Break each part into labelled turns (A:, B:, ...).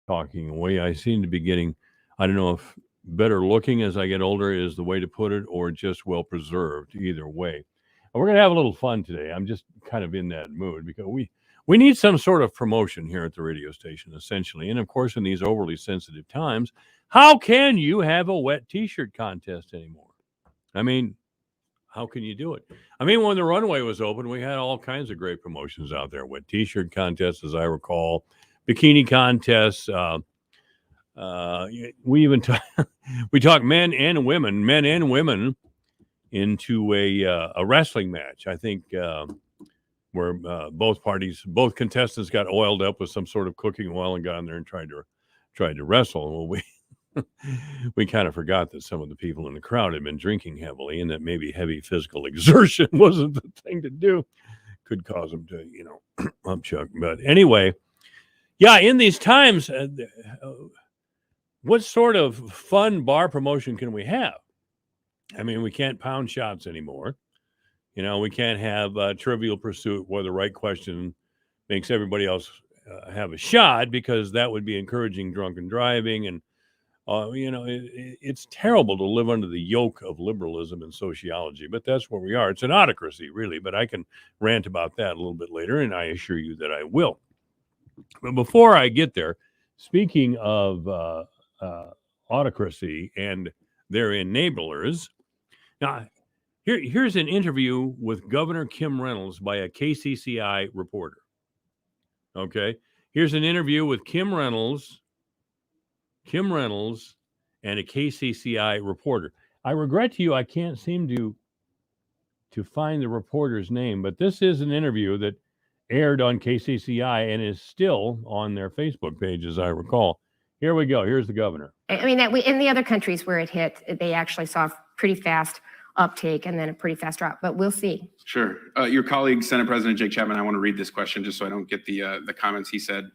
A: talking away. I seem to be getting, I don't know if better looking as I get older is the way to put it, or just well preserved. Either way, and we're gonna have a little fun today. I'm just kind of in that mood because we need some sort of promotion here at the radio station, essentially. And of course, in these overly sensitive times, how can you have a wet T-shirt contest anymore? I mean, how can you do it? I mean, when the runway was open, we had all kinds of great promotions out there. Wet T-shirt contests, as I recall, bikini contests. We even we talked men and women into a wrestling match. I think where both contestants got oiled up with some sort of cooking oil and got in there and tried to wrestle. Well, we kind of forgot that some of the people in the crowd had been drinking heavily, and that maybe heavy physical exertion wasn't the thing to do. Could cause them to, upchuck. But anyway, yeah, in these times, what sort of fun bar promotion can we have? I mean, we can't pound shots anymore. We can't have Trivial Pursuit where the right question makes everybody else have a shot, because that would be encouraging drunken driving. And, it's terrible to live under the yoke of liberalism and sociology, but that's where we are. It's an autocracy, really, but I can rant about that a little bit later, and I assure you that I will. But before I get there, speaking of autocracy and their enablers, now, here's an interview with Governor Kim Reynolds by a KCCI reporter. Okay? Here's an interview with Kim Reynolds and a KCCI reporter. I regret to you, I can't seem to find the reporter's name, but this is an interview that aired on KCCI and is still on their Facebook page, as I recall. Here we go. Here's the governor.
B: I mean, in the other countries where it hit, they actually saw pretty fast uptake and then a pretty fast drop, but we'll see.
C: Sure. Your colleague, Senate President Jake Chapman, I want to read this question just so I don't get the comments he said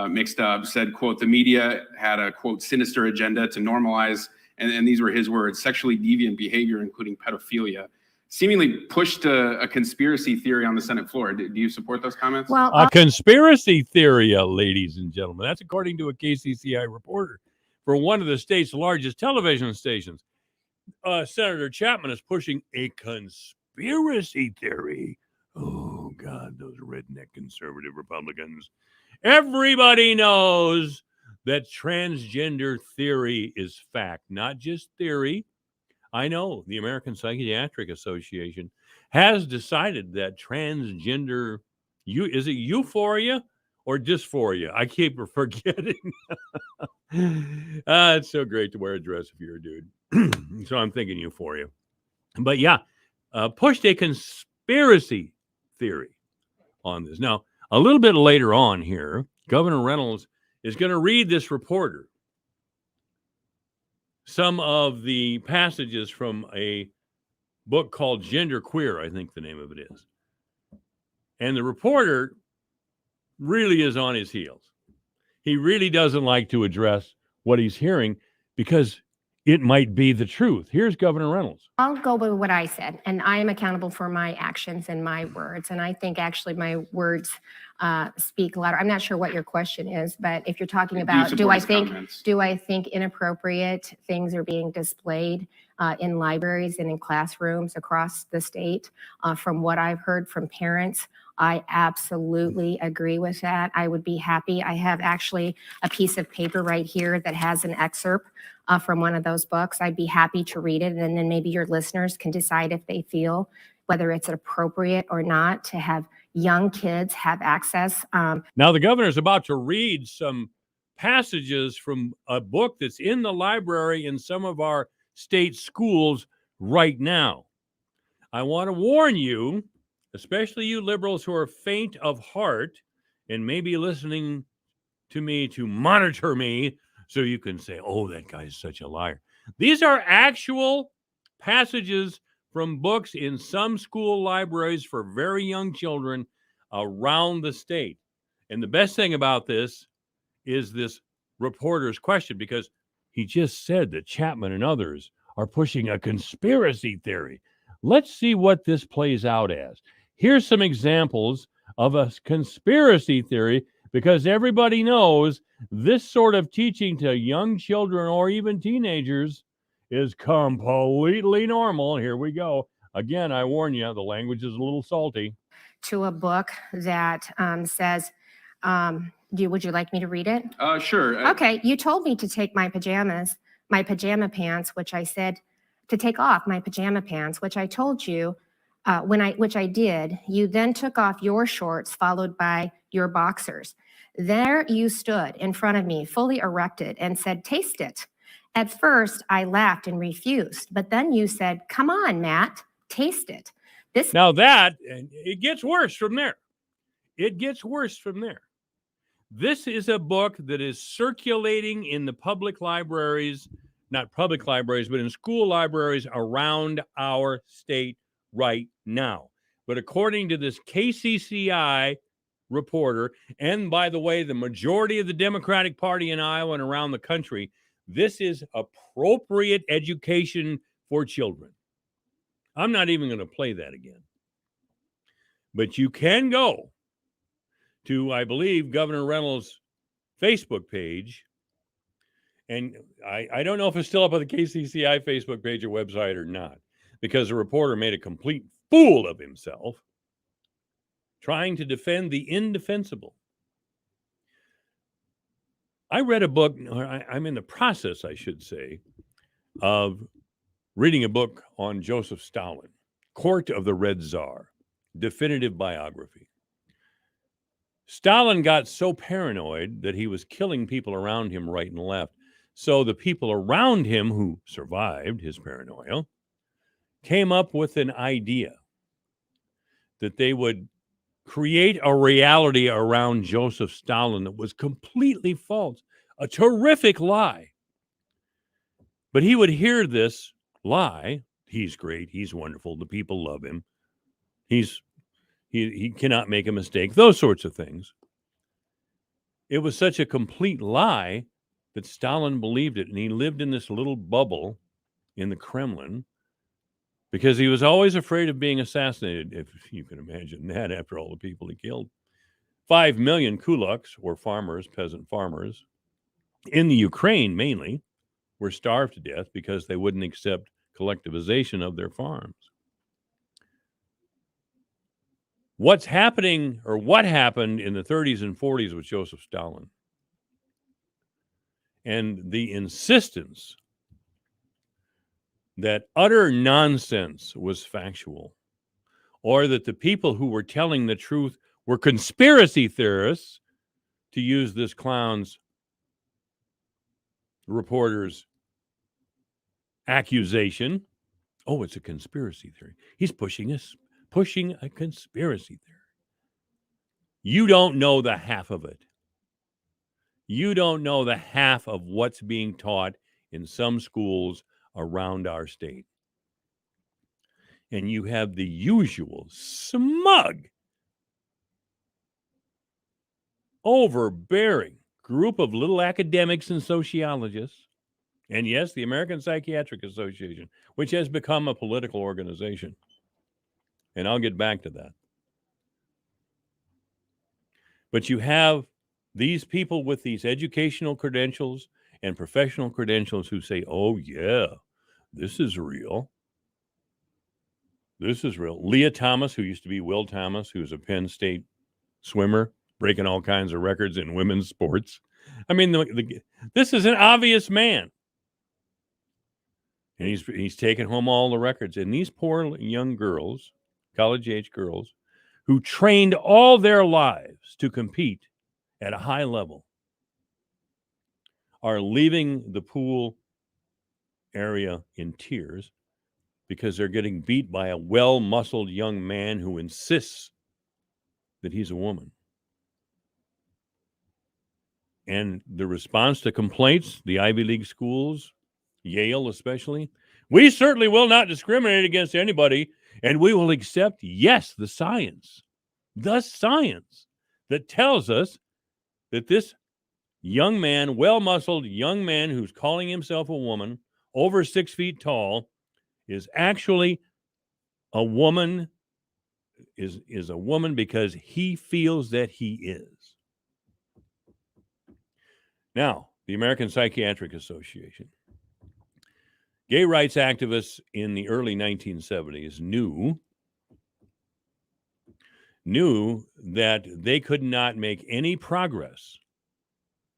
C: mixed up, said, quote, the media had a, quote, sinister agenda to normalize, and these were his words, sexually deviant behavior, including pedophilia, seemingly pushed a conspiracy theory on the Senate floor. Do you support those comments?
B: Well,
A: a conspiracy theory, ladies and gentlemen. That's according to a KCCI reporter for one of the state's largest television stations. Senator Chapman is pushing a conspiracy theory. Oh, God, those redneck conservative Republicans. Everybody knows that transgender theory is fact, not just theory. I know the American Psychiatric Association has decided that transgender, is it euphoria or dysphoria? I keep forgetting. It's so great to wear a dress if you're a dude. So I'm thinking euphoria. But yeah, pushed a conspiracy theory on this. Now, a little bit later on here, Governor Reynolds is going to read this reporter some of the passages from a book called Gender Queer, I think the name of it is. And the reporter really is on his heels. He really doesn't like to address what he's hearing because it might be the truth. Here's Governor Reynolds.
B: I'll go with what I said, and I am accountable for my actions and my words. And I think actually my words speak louder. I'm not sure what your question is, but if you're talking about, do I think inappropriate things are being displayed in libraries and in classrooms across the state? From what I've heard from parents, I absolutely agree with that. I would be happy. I have actually a piece of paper right here that has an excerpt from one of those books. I'd be happy to read it, and then maybe your listeners can decide if they feel whether it's appropriate or not to have young kids have access.
A: Now, the governor's about to read some passages from a book that's in the library in some of our state schools right now. I want to warn you, especially you liberals who are faint of heart and maybe listening to me to monitor me so you can say, oh, that guy's such a liar. These are actual passages from books in some school libraries for very young children around the state. And the best thing about this is this reporter's question, because he just said that Chapman and others are pushing a conspiracy theory. Let's see what this plays out as. Here's some examples of a conspiracy theory because everybody knows this sort of teaching to young children or even teenagers is completely normal. Here we go. Again, I warn you, the language is a little salty.
B: To a book that says, would you like me to read it?
C: Sure.
B: Okay, you told me to take my pajama pants, which I said to take off my pajama pants, which I told you which I did. You then took off your shorts, followed by your boxers. There you stood in front of me, fully erected, and said, "Taste it." At first, I laughed and refused, but then you said, "Come on, Matt, taste it."
A: Now that, it gets worse from there. It gets worse from there. This is a book that is circulating in the public libraries, not public libraries, but in school libraries around our state right now. But according to this KCCI reporter, and by the way, the majority of the Democratic Party in Iowa and around the country, this is appropriate education for children. I'm not even going to play that again. But you can go to, I believe, Governor Reynolds' Facebook page. And I don't know if it's still up on the KCCI Facebook page or website or not, because the reporter made a complete fool of himself trying to defend the indefensible. I read a book, or I'm in the process, I should say, of reading a book on Joseph Stalin, Court of the Red Tsar, definitive biography. Stalin got so paranoid that he was killing people around him right and left. So the people around him who survived his paranoia came up with an idea that they would create a reality around Joseph Stalin that was completely false, a terrific lie. But he would hear this lie. He's great. He's wonderful. The people love him. He cannot make a mistake. Those sorts of things. It was such a complete lie that Stalin believed it, and he lived in this little bubble in the Kremlin because he was always afraid of being assassinated, if you can imagine that, after all the people he killed. 5 million kulaks, or farmers, peasant farmers, in the Ukraine mainly, were starved to death because they wouldn't accept collectivization of their farms. What's happening, or what happened in the 30s and 40s with Joseph Stalin, and the insistence that utter nonsense was factual, or that the people who were telling the truth were conspiracy theorists, to use this clown's reporter's accusation. Oh, it's a conspiracy theory. He's pushing a conspiracy theory. You don't know the half of it. You don't know the half of what's being taught in some schools around our state. And you have the usual smug, overbearing group of little academics and sociologists, and yes, the American Psychiatric Association, which has become a political organization. And I'll get back to that. But you have these people with these educational credentials and professional credentials who say, oh, yeah, this is real. This is real. Leah Thomas, who used to be Will Thomas, who's a Penn State swimmer, breaking all kinds of records in women's sports. I mean, this is an obvious man. And he's taken home all the records. And these poor young girls, college-age girls, who trained all their lives to compete at a high level, are leaving the pool area in tears because they're getting beat by a well-muscled young man who insists that he's a woman. And the response to complaints, the Ivy League schools, Yale especially, we certainly will not discriminate against anybody, and we will accept, yes, the science that tells us that this young man, well-muscled young man who's calling himself a woman, over 6 feet tall, is actually a woman, is a woman because he feels that he is. Now, the American Psychiatric Association. Gay rights activists in the early 1970s knew that they could not make any progress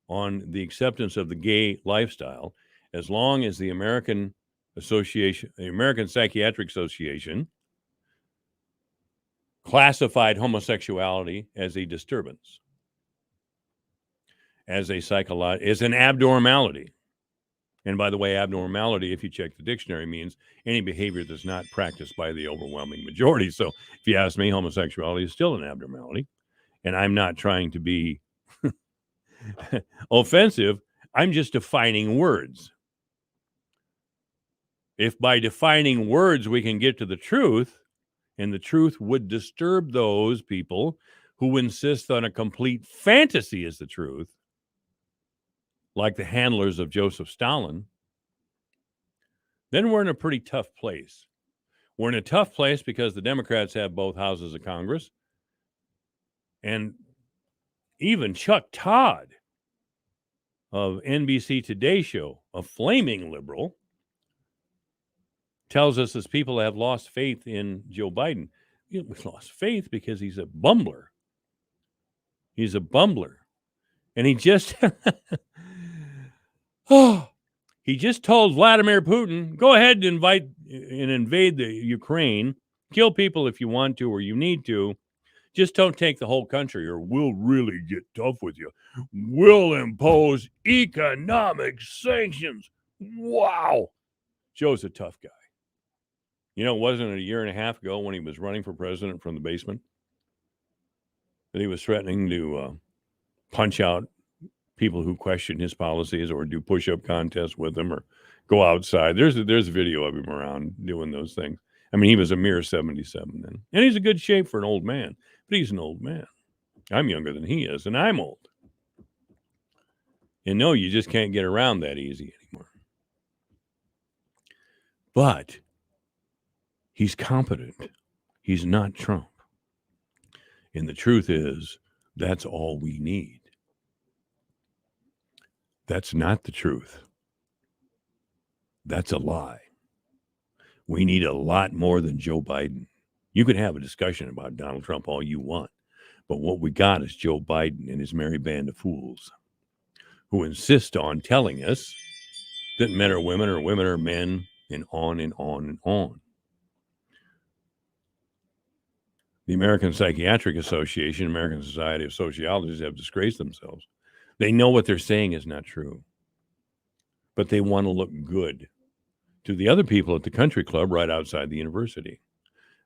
A: on the acceptance of the gay lifestyle as long as the American Psychiatric Association classified homosexuality as a disturbance, as an abnormality. And by the way, abnormality, if you check the dictionary, means any behavior that's not practiced by the overwhelming majority. So if you ask me, homosexuality is still an abnormality. And I'm not trying to be offensive. I'm just defining words. If by defining words we can get to the truth, and the truth would disturb those people who insist on a complete fantasy as the truth, like the handlers of Joseph Stalin, then we're in a pretty tough place. We're in a tough place because the Democrats have both houses of Congress. And even Chuck Todd of NBC Today Show, a flaming liberal, tells us as people have lost faith in Joe Biden. We've lost faith because he's a bumbler. He's a bumbler. And he just he just told Vladimir Putin, go ahead and invade the Ukraine, kill people if you want to or you need to. Just don't take the whole country or we'll really get tough with you. We'll impose economic sanctions. Wow. Joe's a tough guy. You know, wasn't it a year and a half ago when he was running for president from the basement that he was threatening to punch out people who question his policies or do push-up contests with him or go outside. There's a video of him around doing those things. I mean, he was a mere 77 then. And he's in good shape for an old man, but he's an old man. I'm younger than he is, and I'm old. And no, you just can't get around that easy anymore. But he's competent. He's not Trump. And the truth is, that's all we need. That's not the truth. That's a lie. We need a lot more than Joe Biden. You can have a discussion about Donald Trump all you want, but what we got is Joe Biden and his merry band of fools who insist on telling us that men are women or women are men, and on and on and on. The American Psychiatric Association, American Society of Sociologists have disgraced themselves. They know what they're saying is not true, but they want to look good to the other people at the country club right outside the university.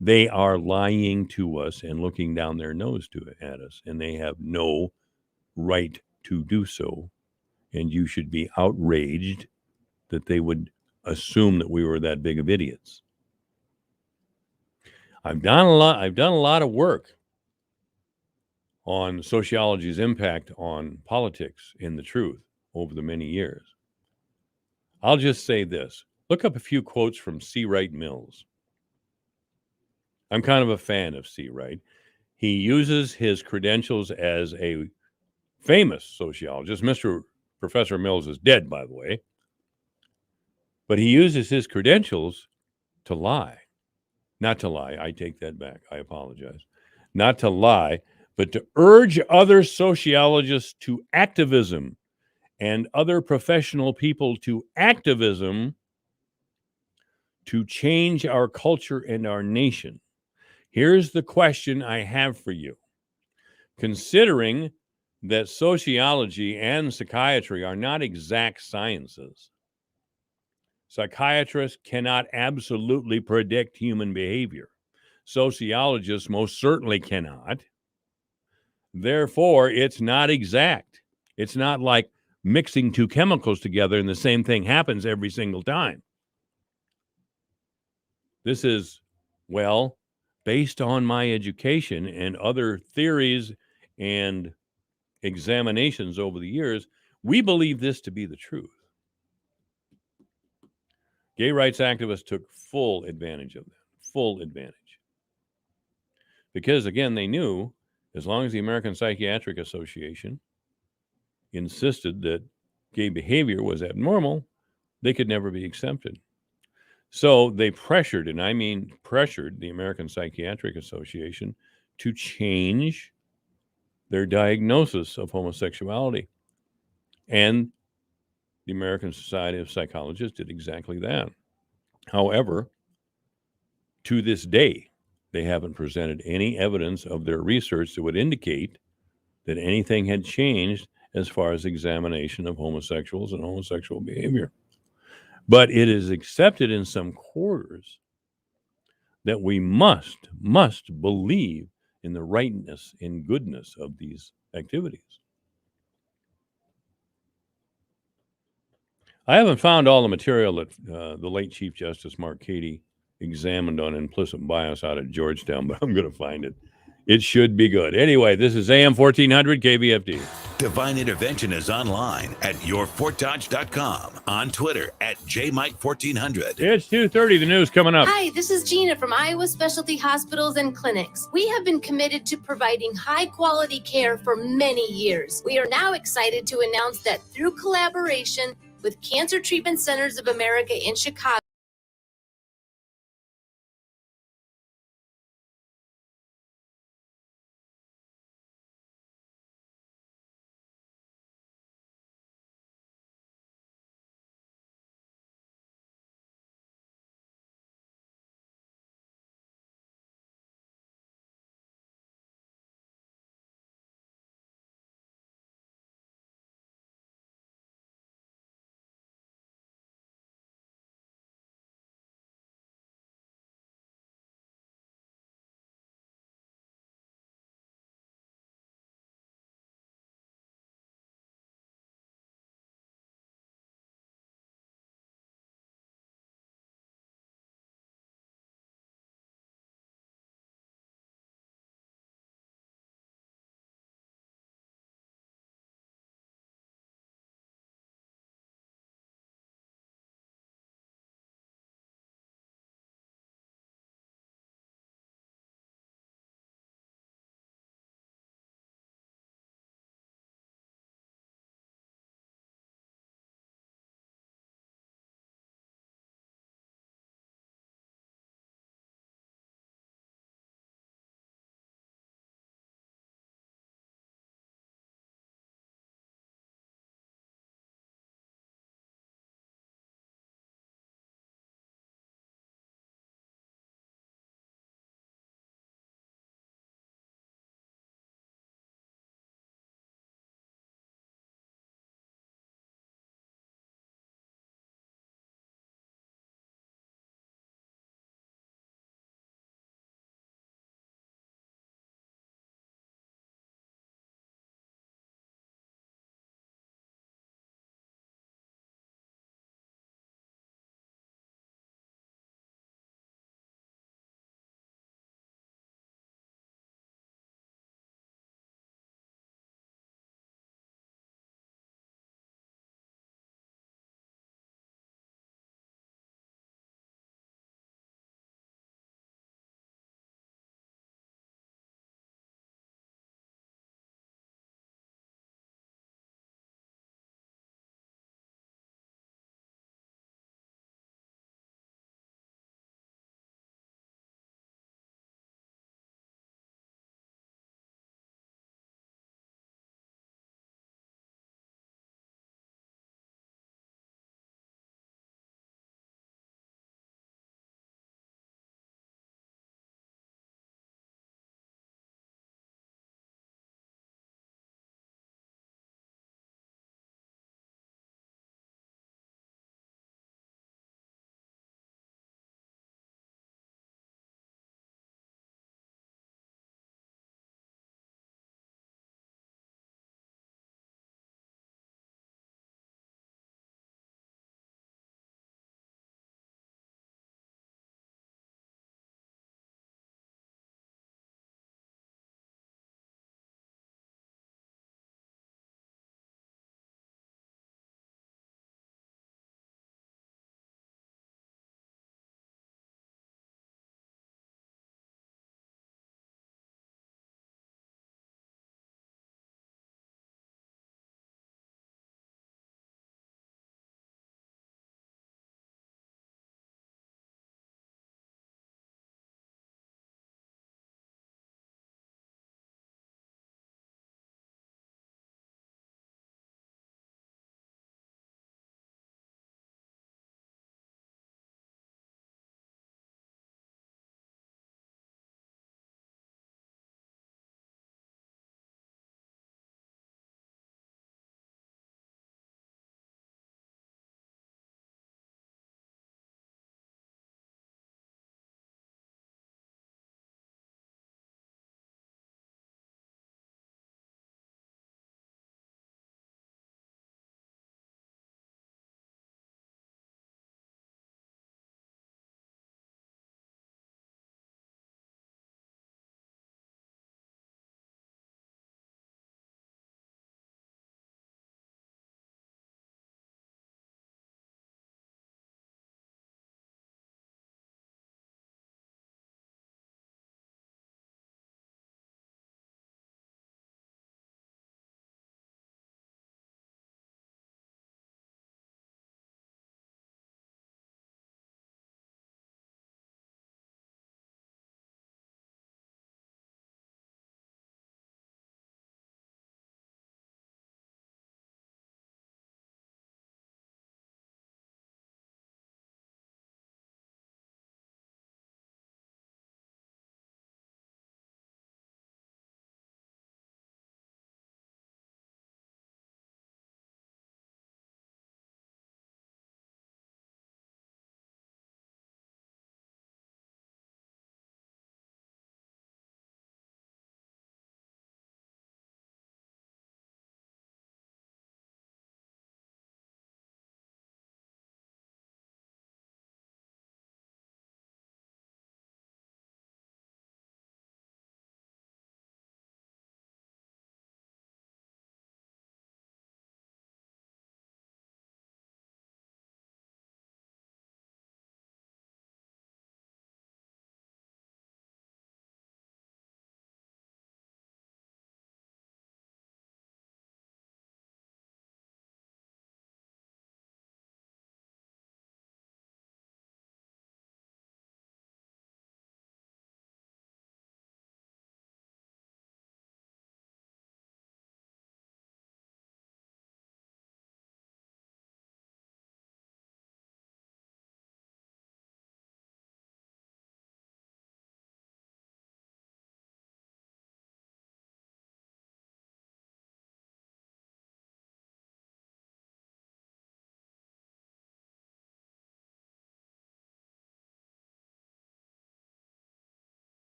A: They are lying to us and looking down their nose at us, and they have no right to do so. And you should be outraged that they would assume that we were that big of idiots. I've done a lot of work on sociology's impact on politics in the truth over the many years. I'll just say this. Look up a few quotes from C. Wright Mills. I'm kind of a fan of C. Wright. He uses his credentials as a famous sociologist. Professor Mills is dead, by the way. But he uses his credentials to lie. Not to lie. I take that back. I apologize. Not to lie, but to urge other sociologists to activism and other professional people to activism to change our culture and our nation. Here's the question I have for you. Considering that sociology and psychiatry are not exact sciences, psychiatrists cannot absolutely predict human behavior. Sociologists most certainly cannot. Therefore, it's not exact. It's not like mixing two chemicals together and the same thing happens every single time. This is, well, based on my education and other theories and examinations over the years, we believe this to be the truth. Gay rights activists took full advantage of that, full advantage. Because, again, they knew as long as the American Psychiatric Association insisted that gay behavior was abnormal, they could never be accepted. So they pressured, and I mean pressured, the American Psychiatric Association to change their diagnosis of homosexuality. And the American Society of Psychologists did exactly that. However, to this day, they haven't presented any evidence of their research that would indicate that anything had changed as far as examination of homosexuals and homosexual behavior. But it is accepted in some quarters that we must believe in the rightness and goodness of these activities. I haven't found all the material that the late Chief Justice Mark Cady examined on implicit bias out at Georgetown, but I'm going to find it. It should be good. Anyway, this is AM 1400 KBFD.
D: Divine Intervention is online at yourfortdodge.com, on Twitter at JMike1400.
A: It's 2:30. The news coming up.
E: Hi, this is Gina from Iowa Specialty Hospitals and Clinics. We have been committed to providing high quality care for many years. We are now excited to announce that through collaboration with Cancer Treatment Centers of America in Chicago,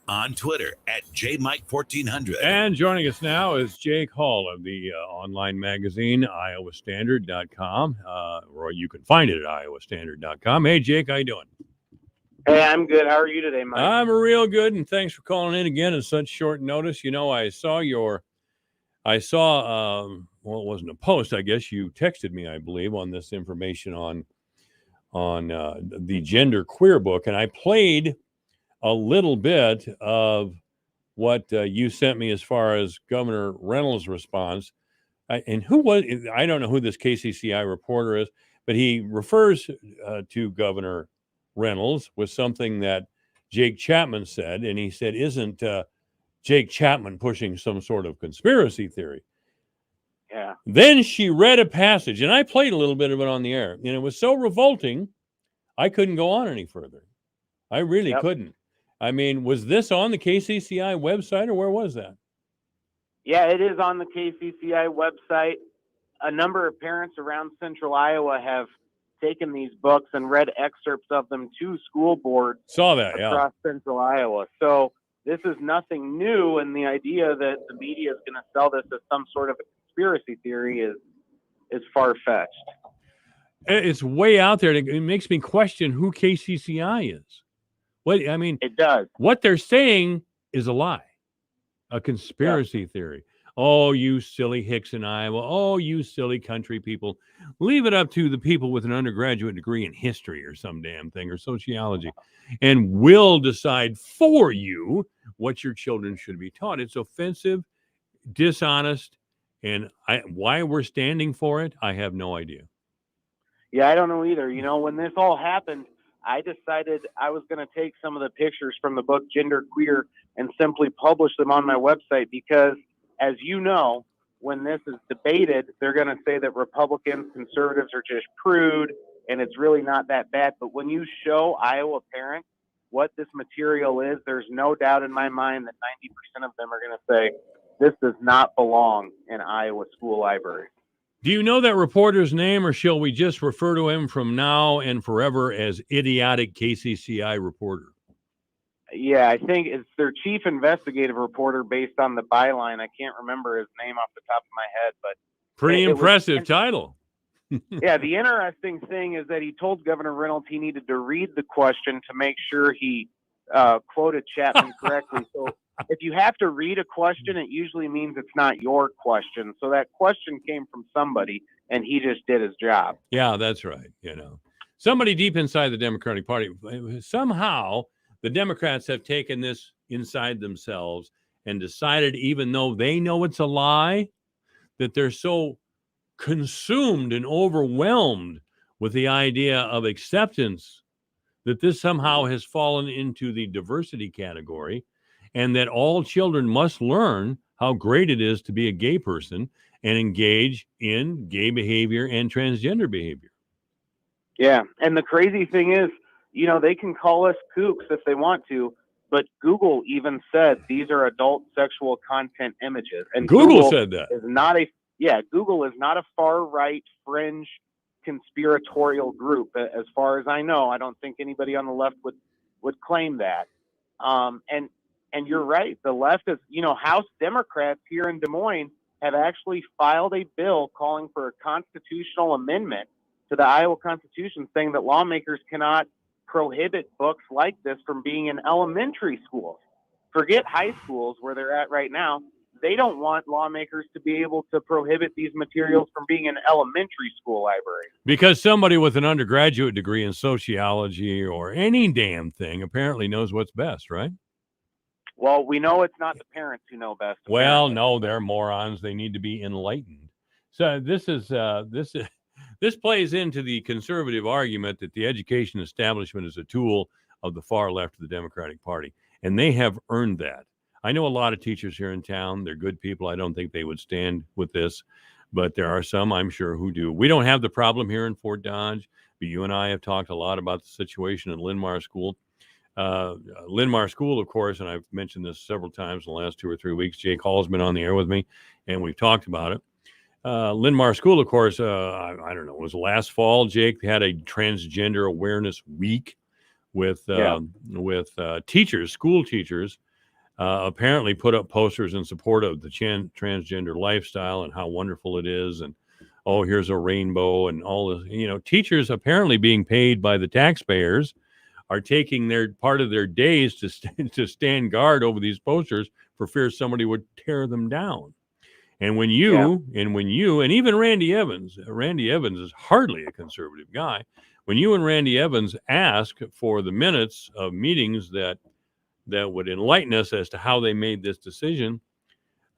D: on Twitter at JMike1400.
A: And joining us now is Jake Hall of the online magazine, iowastandard.com. Or you can find it at iowastandard.com. Hey, Jake, how you doing?
F: Hey, I'm good. How are you today, Mike?
A: I'm real good, and thanks for calling in again at such short notice. You know, I saw well, it wasn't a post, I guess. You texted me, I believe, on this information on the Gender Queer book, and I played a little bit of what you sent me as far as Governor Reynolds' response. And I don't know who this KCCI reporter is, but he refers to Governor Reynolds with something that Jake Chapman said. And he said, isn't Jake Chapman pushing some sort of conspiracy theory?
F: Yeah.
A: Then she read a passage, and I played a little bit of it on the air. And it was so revolting, I couldn't go on any further. I really couldn't. I mean, was this on the KCCI website, or where was that?
F: Yeah, it is on the KCCI website. A number of parents around central Iowa have taken these books and read excerpts of them to school boards
A: Saw that,
F: across central Iowa. So this is nothing new, and the idea that the media is going to sell this as some sort of a conspiracy theory is far-fetched.
A: It's way out there. It makes me question who KCCI is.
F: It does.
A: What they're saying is a lie, a conspiracy theory. Oh, you silly hicks in Iowa. Oh, you silly country people. Leave it up to the people with an undergraduate degree in history or some damn thing, or sociology, and we'll decide for you what your children should be taught. It's offensive, dishonest, and why we're standing for it, I have no idea.
F: Yeah, I don't know either. You know, when this all happened, I decided I was going to take some of the pictures from the book Gender Queer and simply publish them on my website because, as you know, when this is debated, they're going to say that Republicans, conservatives are just prude and it's really not that bad. But when you show Iowa parents what this material is, there's no doubt in my mind that 90% of them are going to say this does not belong in Iowa school libraries.
A: Do you know that reporter's name, or shall we just refer to him from now and forever as idiotic KCCI reporter?
F: Yeah, I think it's their chief investigative reporter based on the byline. I can't remember his name off the top of my head, but
A: pretty impressive title.
F: Yeah, the interesting thing is that he told Governor Reynolds he needed to read the question to make sure he quoted Chapman correctly. So if you have to read a question, it usually means it's not your question. So that question came from somebody, and he just did his job.
A: Yeah, that's right. You know, somebody deep inside the Democratic Party. Somehow the Democrats have taken this inside themselves and decided, even though they know it's a lie, that they're so consumed and overwhelmed with the idea of acceptance that this somehow has fallen into the diversity category, and that all children must learn how great it is to be a gay person and engage in gay behavior and transgender behavior.
F: Yeah, and the crazy thing is, you know, they can call us kooks if they want to, but Google even said these are adult sexual content images. And
A: Google said that.
F: Google is not a far-right fringe conspiratorial group. As far as I know, I don't think anybody on the left would claim that. And you're right. The left is, you know, House Democrats here in Des Moines have actually filed a bill calling for a constitutional amendment to the Iowa Constitution, saying that lawmakers cannot prohibit books like this from being in elementary schools. Forget high schools where they're at right now. They don't want lawmakers to be able to prohibit these materials from being in elementary school libraries.
A: Because somebody with an undergraduate degree in sociology or any damn thing apparently knows what's best, right?
F: Well, we know it's not the parents who know best.
A: Well, no, they're morons. They need to be enlightened. So this plays into the conservative argument that the education establishment is a tool of the far left of the Democratic Party, and they have earned that. I know a lot of teachers here in town. They're good people. I don't think they would stand with this, but there are some, I'm sure, who do. We don't have the problem here in Fort Dodge, but you and I have talked a lot about the situation at Linn-Mar School. Linn-Mar School, of course, and I've mentioned this several times in the last 2 or 3 weeks. Jake Hall's been on the air with me, and we've talked about it. Linn-Mar School, of course, I don't know, it was last fall, Jake, had a transgender awareness week with
F: Yeah.
A: teachers, school teachers, apparently put up posters in support of the transgender lifestyle and how wonderful it is, and oh, here's a rainbow and all this. Teachers apparently being paid by the taxpayers are taking their part of their days to stand guard over these posters for fear somebody would tear them down. And when you and even Randy Evans is hardly a conservative guy. When you and Randy Evans ask for the minutes of meetings that would enlighten us as to how they made this decision,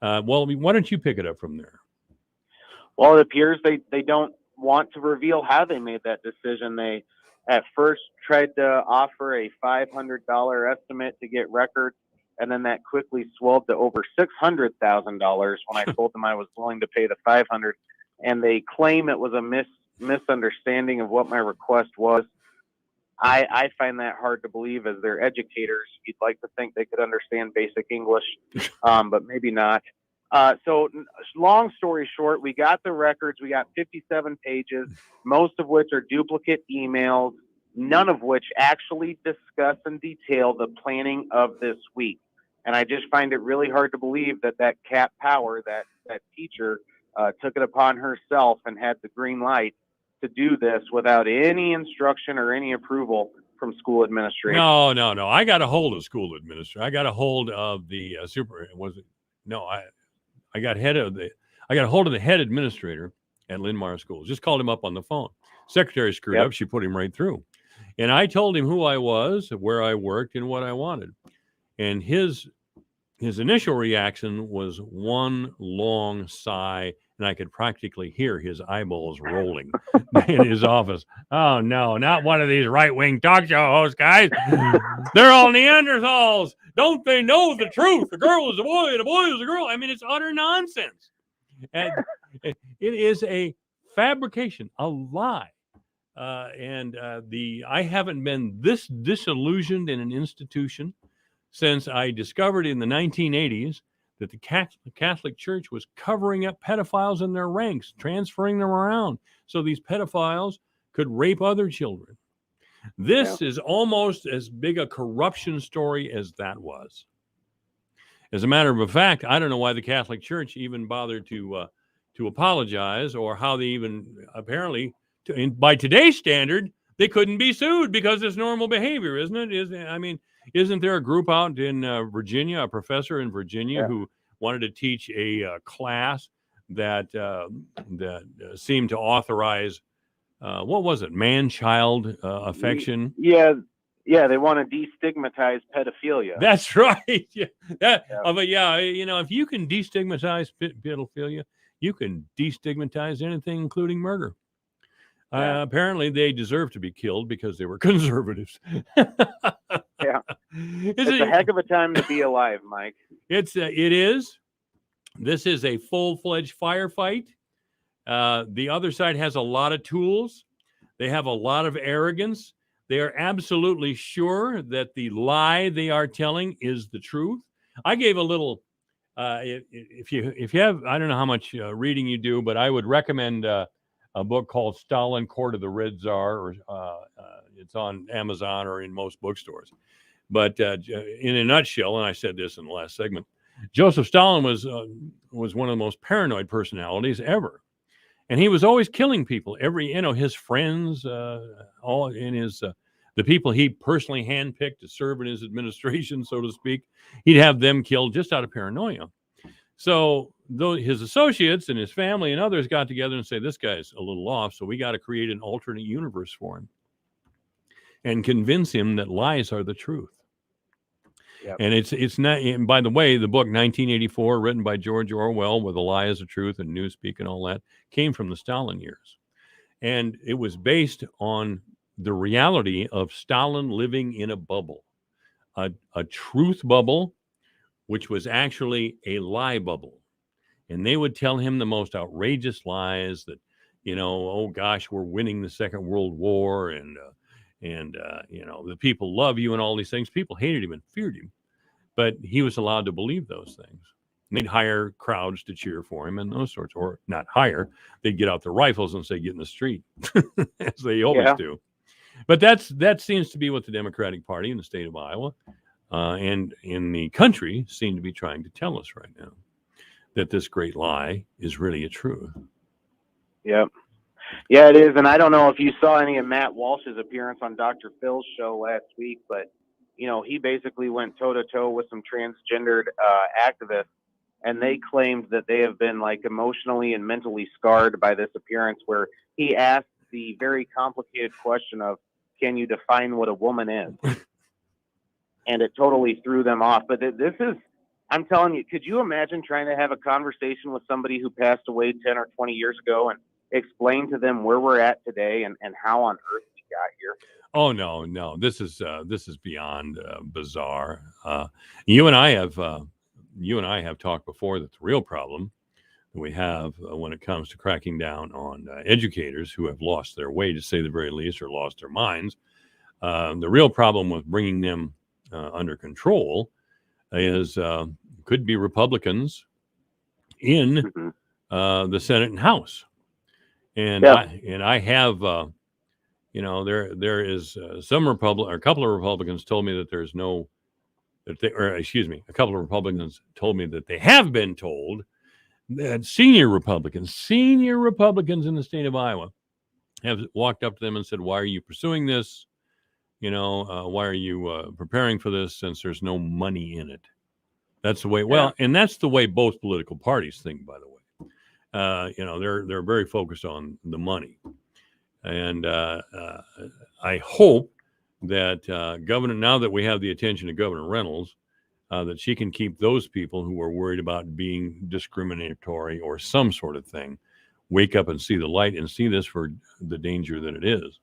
A: well, why don't you pick it up from there?
F: Well, it appears they don't want to reveal how they made that decision. They at first tried to offer a $500 estimate to get records, and then that quickly swelled to over $600,000 when I told them I was willing to pay the $500. And they claim it was a misunderstanding of what my request was. I find that hard to believe. As their educators, you'd like to think they could understand basic English, but maybe not. So long story short, we got the records. We got 57 pages, most of which are duplicate emails, none of which actually discuss in detail the planning of this week. And I just find it really hard to believe that Cat Power, that teacher, took it upon herself and had the green light to do this without any instruction or any approval from school administration.
A: No. I got a hold of school administrator. I got a hold of the I got a hold of the head administrator at Linn-Mar Schools. Just called him up on the phone. Secretary screwed up. She put him right through. And I told him who I was, where I worked, and what I wanted. And his initial reaction was one long sigh, and I could practically hear his eyeballs rolling in his office. Oh, no, not one of these right-wing talk show hosts, guys. They're all Neanderthals. Don't they know the truth? The girl is a boy and a boy is a girl. I mean, it's utter nonsense. And it is a fabrication, a lie. I haven't been this disillusioned in an institution since I discovered in the 1980s that the Catholic Church was covering up pedophiles in their ranks, transferring them around so these pedophiles could rape other children. This is almost as big a corruption story as that was. As a matter of fact, I don't know why the Catholic Church even bothered to apologize, or how they even apparently, by today's standard, they couldn't be sued because it's normal behavior, isn't it? Isn't there a group out in Virginia, a professor in Virginia who wanted to teach a class that seemed to authorize, what was it, man-child affection?
F: Yeah, they want to destigmatize pedophilia.
A: That's right. But if you can destigmatize pedophilia, you can destigmatize anything, including murder. Apparently, they deserve to be killed because they were conservatives.
F: It's a heck of a time to be alive, Mike.
A: It is. This is a full-fledged firefight. The other side has a lot of tools. They have a lot of arrogance. They are absolutely sure that the lie they are telling is the truth. I gave a little. If you have, I don't know how much reading you do, but I would recommend a book called Stalin, Court of the Red Tsar, or it's on Amazon or in most bookstores. But in a nutshell, and I said this in the last segment, Joseph Stalin was one of the most paranoid personalities ever, and he was always killing people. His friends, all in his the people he personally handpicked to serve in his administration, so to speak, he'd have them killed just out of paranoia. So his associates and his family and others got together and say, this guy's a little off, so we got to create an alternate universe for him and convince him that lies are the truth. Yep. And it's not, and by the way, the book 1984, written by George Orwell, with A Lie is the Truth and Newspeak and all that, came from the Stalin years. And it was based on the reality of Stalin living in a bubble, a truth bubble, which was actually a lie bubble. And they would tell him the most outrageous lies that, oh gosh, we're winning the Second World War, and the people love you and all these things. People hated him and feared him, but he was allowed to believe those things. And they'd hire crowds to cheer for him and those sorts, or not hire. They'd get out their rifles and say, get in the street, as they always do. But that seems to be what the Democratic Party in the state of Iowa and in the country seem to be trying to tell us right now, that this great lie is really a truth.
F: Yep. Yeah, it is. And I don't know if you saw any of Matt Walsh's appearance on Dr. Phil's show last week, but, you know, he basically went toe-to-toe with some transgendered activists, and they claimed that they have been, like, emotionally and mentally scarred by this appearance, where he asked the very complicated question of, can you define what a woman is? And it totally threw them off. But this is, I'm telling you, could you imagine trying to have a conversation with somebody who passed away 10 or 20 years ago and explain to them where we're at today and how on earth we got here?
A: Oh, no, this is beyond bizarre. You and I have talked before that the real problem that we have when it comes to cracking down on educators who have lost their way, to say the very least, or lost their minds. The real problem with bringing them under control is could be Republicans in the Senate and House, and I have there is some a couple of Republicans told me that there's no a couple of Republicans told me that they have been told that senior Republicans in the state of Iowa have walked up to them and said, "Why are you pursuing this? Why are you preparing for this since there's no money in it?" That's the way. Well, and that's the way both political parties think, by the way. They're very focused on the money, and I hope that now that we have the attention of Governor Reynolds, that she can keep those people who are worried about being discriminatory or some sort of thing wake up and see the light and see this for the danger that it is.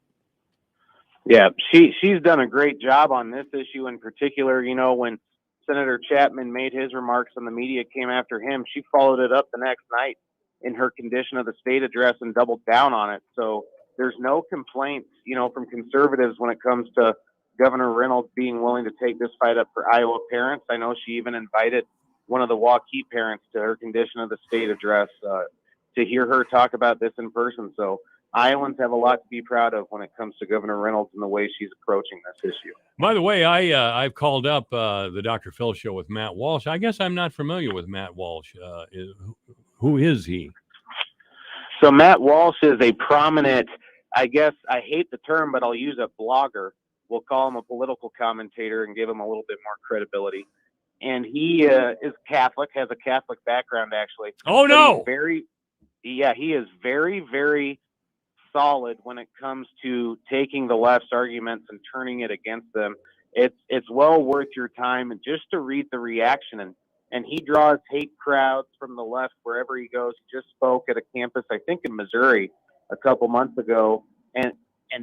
F: Yeah, she's done a great job on this issue in particular. You know, when Senator Chapman made his remarks and the media came after him, she followed it up the next night in her condition of the state address and doubled down on it. So there's no complaints, from conservatives when it comes to Governor Reynolds being willing to take this fight up for Iowa parents. I know she even invited one of the Waukee parents to her condition of the state address to hear her talk about this in person. So Iowans have a lot to be proud of when it comes to Governor Reynolds and the way she's approaching this issue.
A: By the way, I've called up the Dr. Phil show with Matt Walsh. I guess I'm not familiar with Matt Walsh. Who is he?
F: So Matt Walsh is a prominent, I guess, I hate the term, but I'll use a blogger. We'll call him a political commentator and give him a little bit more credibility. And he is Catholic, has a Catholic background, actually.
A: Oh, no.
F: He is very, very solid when it comes to taking the left's arguments and turning it against them. It's well worth your time and just to read the reaction. And he draws hate crowds from the left wherever he goes. He just spoke at a campus, I think in Missouri, a couple months ago. And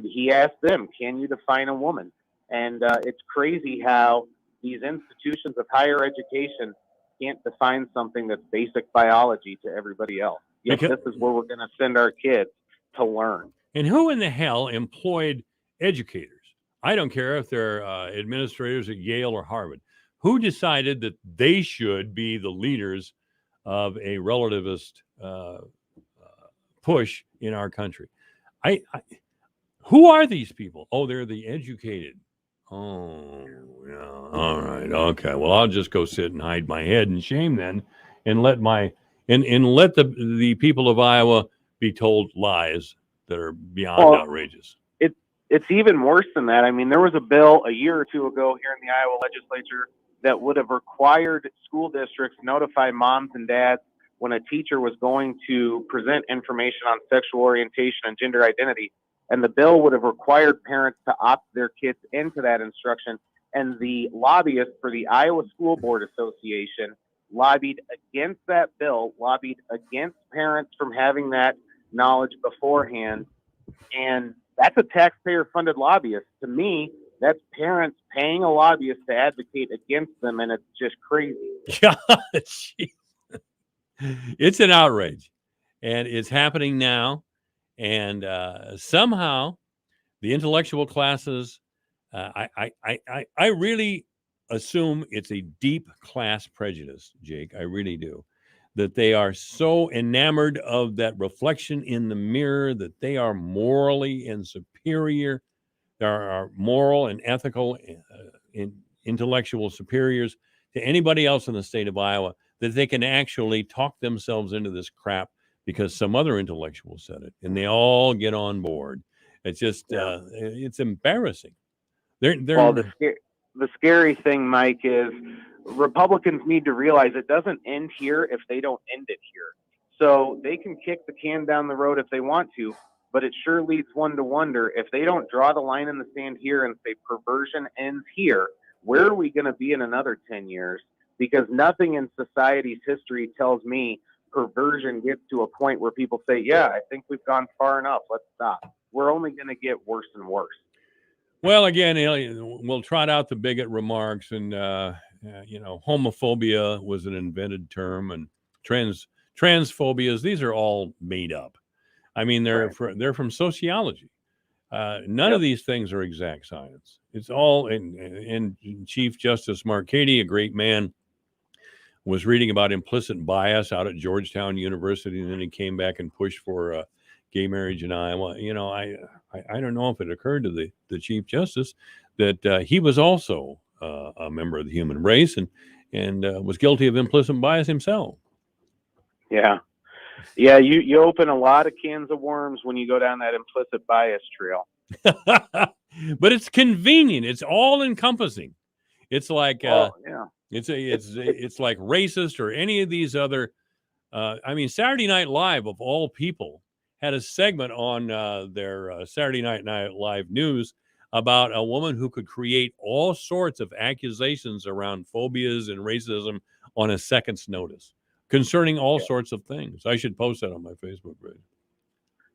F: he asked them, can you define a woman? And it's crazy how these institutions of higher education can't define something that's basic biology to everybody else. Yet this is where we're going to send our kids to learn.
A: And who in the hell employed educators? I don't care if they're administrators at Yale or Harvard. Who decided that they should be the leaders of a relativist push in our country? Who are these people? Oh, they're the educated. Oh, yeah. All right. Okay. Well, I'll just go sit and hide my head in shame then, and let the people of Iowa be told lies that are beyond outrageous.
F: It's even worse than that. I mean, there was a bill a year or two ago here in the Iowa legislature that would have required school districts notify moms and dads when a teacher was going to present information on sexual orientation and gender identity. And the bill would have required parents to opt their kids into that instruction. And the lobbyist for the Iowa School Board Association lobbied against that bill, lobbied against parents from having that knowledge beforehand. And that's a taxpayer-funded lobbyist. To me, that's parents paying a lobbyist to advocate against them, and it's just crazy.
A: It's an outrage, and it's happening now. And somehow, the intellectual classes, I really assume it's a deep class prejudice, Jake. I really do. That they are so enamored of that reflection in the mirror that they are morally and superior there are moral and ethical intellectual superiors to anybody else in the state of Iowa, that they can actually talk themselves into this crap because some other intellectual said it, and they all get on board. It's just, it's embarrassing.
F: Well, the scary thing, Mike, is Republicans need to realize it doesn't end here if they don't end it here. So they can kick the can down the road if they want to, but it sure leads one to wonder, if they don't draw the line in the sand here and say perversion ends here, where are we going to be in another 10 years? Because nothing in society's history tells me perversion gets to a point where people say, yeah, I think we've gone far enough. Let's stop. We're only going to get worse and worse.
A: Well, again, we'll trot out the bigot remarks, and homophobia was an invented term, and transphobias, these are all made up. I mean, they're from sociology. None of these things are exact science. It's all, and Chief Justice Mark Cady, a great man, was reading about implicit bias out at Georgetown University, and then he came back and pushed for gay marriage in Iowa. I don't know if it occurred to the Chief Justice that he was also a member of the human race and was guilty of implicit bias himself.
F: Yeah. Yeah, you open a lot of cans of worms when you go down that implicit bias trail.
A: But it's convenient. It's all encompassing. It's like it's like racist or any of these other. Saturday Night Live, of all people, had a segment on their Saturday Night Live news about a woman who could create all sorts of accusations around phobias and racism on a second's notice, concerning all sorts of things. I should post that on my Facebook page.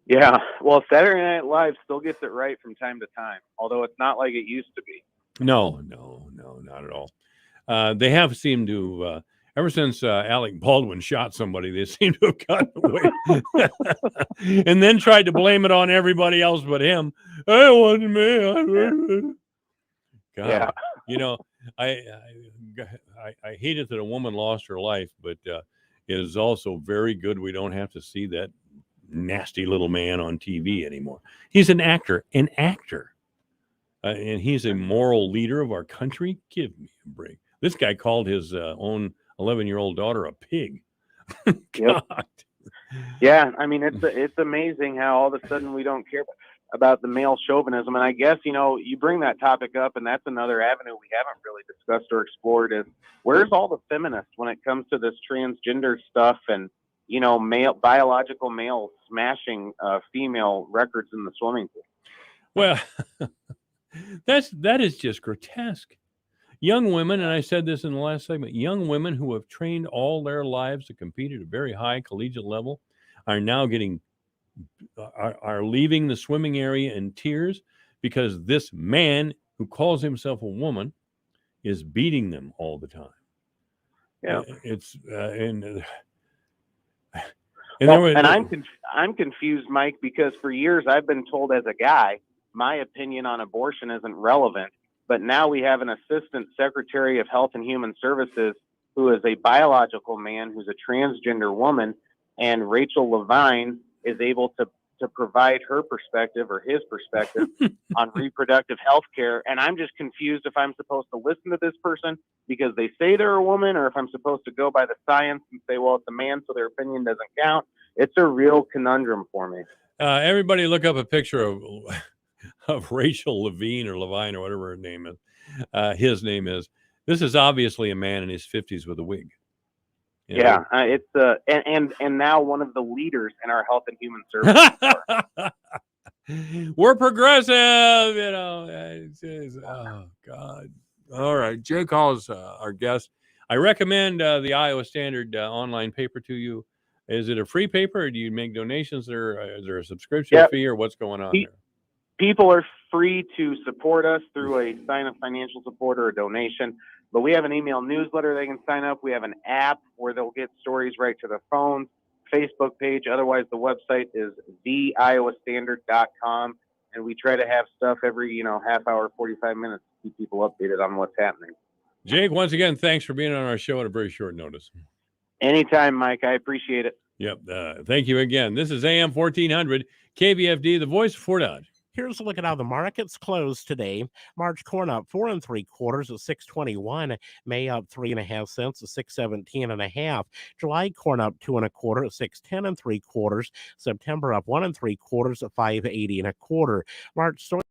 F: Yeah, well, Saturday Night Live still gets it right from time to time, although it's not like it used to be. No, not at all. They have seemed to, ever since Alec Baldwin shot somebody, they seem to have gotten away. And then tried to blame it on everybody else but him. It wasn't me. God, Yeah.
A: I hate it that a woman lost her life, but it is also very good we don't have to see that nasty little man on TV anymore. He's an actor, and he's a moral leader of our country. Give me a break. This guy called his own 11-year-old daughter a pig.
F: Yep. Yeah, I mean, it's amazing how all of a sudden we don't care about the male chauvinism. And I guess, you bring that topic up, and that's another avenue we haven't really discussed or explored, is where's all the feminists when it comes to this transgender stuff and, biological male smashing female records in the swimming pool?
A: Well, that is just grotesque. Young women, and I said this in the last segment, young women who have trained all their lives to compete at a very high collegiate level are now are leaving the swimming area in tears because this man who calls himself a woman is beating them all the time.
F: Yeah, I'm confused, Mike, because for years I've been told as a guy my opinion on abortion isn't relevant, but now we have an assistant secretary of Health and Human Services who is a biological man who's a transgender woman, and Rachel Levine is able to provide her perspective or his perspective on reproductive health care. And I'm just confused if I'm supposed to listen to this person because they say they're a woman, or if I'm supposed to go by the science and say, well, it's a man, so their opinion doesn't count. It's a real conundrum for me.
A: Everybody look up a picture of Rachel Levine or Levine or whatever her name is. His name is. This is obviously a man in his 50s with a wig.
F: Yeah, it's and now one of the leaders in our Health and Human Services.
A: We're progressive, oh God. All right, Jake Hall is our guest. I recommend the Iowa Standard online paper to you. Is it a free paper, or do you make donations, or is there a subscription fee, or what's going on there?
F: People are free to support us through a sign of financial support or a donation, but we have an email newsletter they can sign up. We have an app where they'll get stories right to their phones, Facebook page. Otherwise, the website is theiowastandard.com, and we try to have stuff every, half hour, 45 minutes to keep people updated on what's happening.
A: Jake, once again, thanks for being on our show at a very short notice.
F: Anytime, Mike. I appreciate it.
A: Yep. Thank you again. This is AM 1400, KVFD, the voice of Fort Dodge.
G: Here's a look at how the markets closed today. March corn up 4 3/4 at 6.21. May up 3.5 cents at 6.17.5. July corn up 2 1/4 at 6.10 3/4. September up 1 3/4 at 5.80 1/4. March soy